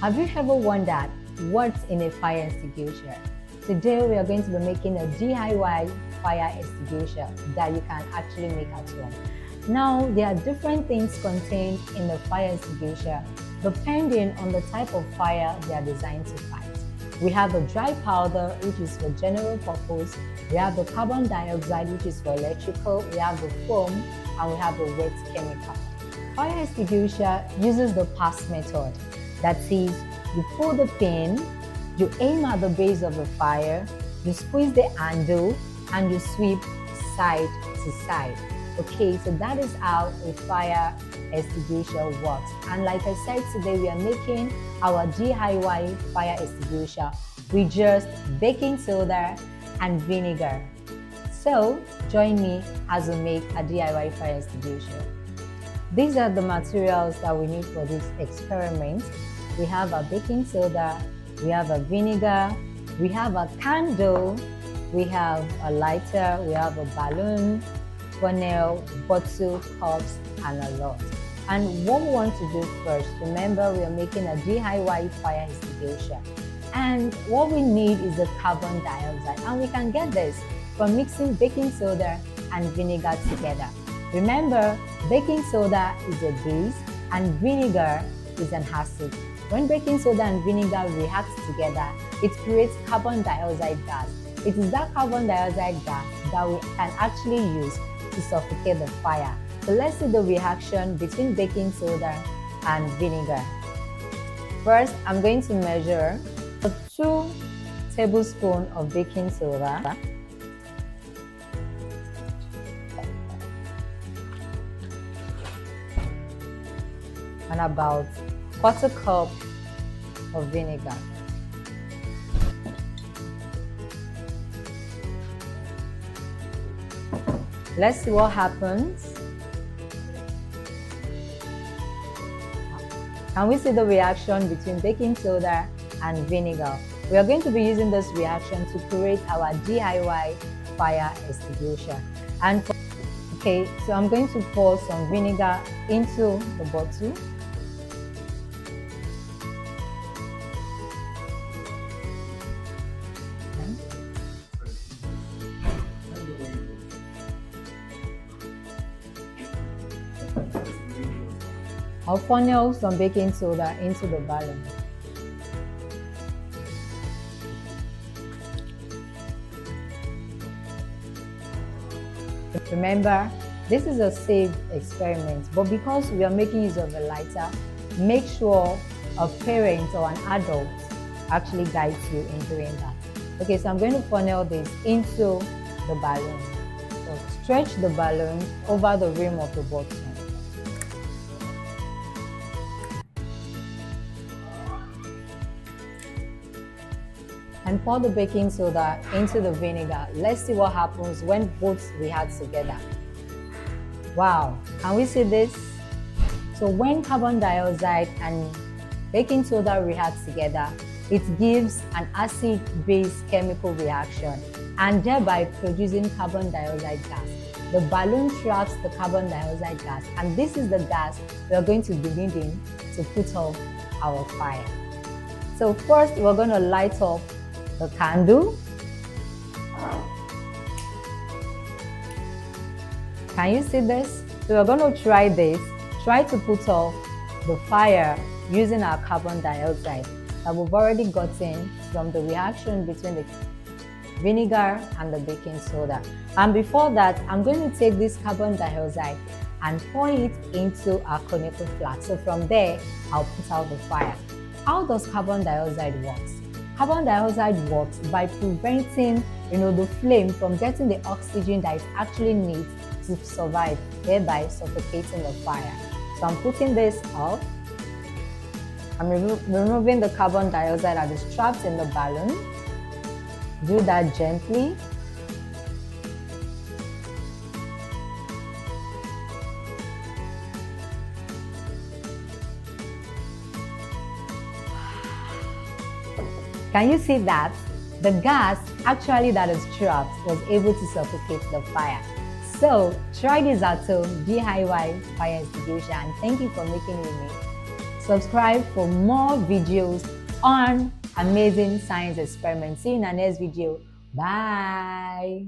Have you ever wondered what's in a fire extinguisher? Today we are going to be making a DIY fire extinguisher that you can actually make at home. Now, there are different things contained in the fire extinguisher depending on the type of fire they are designed to fight. We have the dry powder, which is for general purpose. We have the carbon dioxide, which is for electrical. We have the foam, and we have the wet chemical. Fire extinguisher uses the pass method. That is, you pull the pin, you aim at the base of the fire, you squeeze the handle, and you sweep side to side. Okay, so that is how a fire extinguisher works. And like I said, today we are making our DIY fire extinguisher with just baking soda and vinegar. So join me as we make a DIY fire extinguisher. These are the materials that we need for this experiment. We have a baking soda, we have a vinegar, we have a candle, we have a lighter, we have a balloon, funnel, bottle, cups, and a lot. And what we want to do first, remember we are making a DIY fire extinguisher. And what we need is the carbon dioxide. And we can get this from mixing baking soda and vinegar together. Remember, baking soda is a base and vinegar is an acid. When baking soda and vinegar react together, it creates carbon dioxide gas. It is that carbon dioxide gas that we can actually use to suffocate the fire. So let's see the reaction between baking soda and vinegar. First, I'm going to measure 2 tablespoons of baking soda and about 1/4 cup of vinegar. Let's see what happens. Can we see the reaction between baking soda and vinegar? We are going to be using this reaction to create our DIY fire extinguisher. Okay, so I'm going to pour some vinegar into the bottle. I'll funnel some baking soda into the balloon. Remember, this is a safe experiment, but because we are making use of a lighter, make sure a parent or an adult actually guides you in doing that. Okay, so I'm going to funnel this into the balloon. So stretch the balloon over the rim of the bottle. And pour the baking soda into the vinegar. Let's see what happens when both react together. Wow, can we see this? So when carbon dioxide and baking soda react together, it gives an acid-base chemical reaction and thereby producing carbon dioxide gas. The balloon traps the carbon dioxide gas, and this is the gas we are going to be needing to put off our fire. So first, we're going to light up the candle. Can you see this? So we're going to try this. Try to put off the fire using our carbon dioxide that we've already gotten from the reaction between the vinegar and the baking soda. And before that, I'm going to take this carbon dioxide and pour it into our conical flask. So from there, I'll put out the fire. How does carbon dioxide work? Carbon dioxide works by preventing the flame from getting the oxygen that it actually needs to survive, thereby suffocating the fire. So I'm putting this off. I'm removing the carbon dioxide that is trapped in the balloon. Do that gently. Can you see that? The gas actually that is trapped was able to suffocate the fire. So try this at home, DIY fire extinguisher, and thank you for making with me. Subscribe for more videos on amazing science experiments. See you in our next video. Bye.